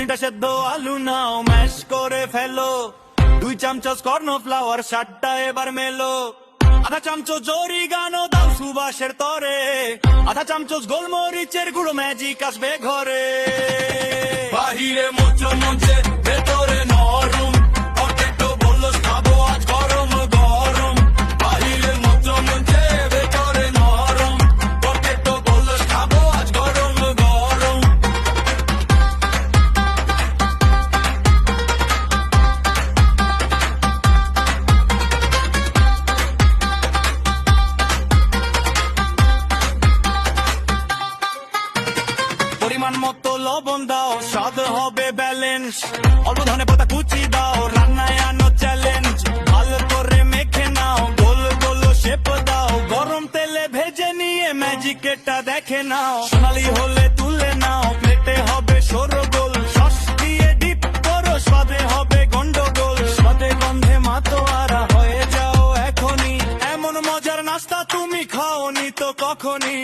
তিনটা সেদ্ধ আলু নাও ম্যাশ করে ফেলো, 2 চামচ কর্নফ্লাওয়ার, 7টা এবার মেলো, আধা চামচ অরিগানো দাও সুবাসের তরে, আধা চামচ গোলমরিচের গুঁড়ো, ম্যাজিক আসবে ঘরে। বাহিরে মুচমুচে ভেতরে নরম, পটেটো বললো খাবো আজ গরম গরম। বাহিরে মুচমুচে ভেতরে নরম, পটেটো বললো খাবো আজ গরম গরম। পরিমাণ মতো লবণ দাও, স্বাদ হবে ব্যালেন্স, অল্প ধনে পাতা কুচি দাও, রান্নায় আনো চ্যালেঞ্জ। ভালো করে মেখে নাও, গোল গোল শেপ দাও, গরম তেলে ভেজে নিয়ে ম্যাজিক এটা দেখে নাও। সোনালি হলে তুলে নাও, প্লেটে হবে সরগোল, সস দিয়ে ডিপ করো, স্বাদে হবে গন্ডগোল। স্বাদে গন্ধে মাতোয়ারা হয়ে যাও এখনই, এমন মজার নাস্তা তুমি খাওনি তো কখনই।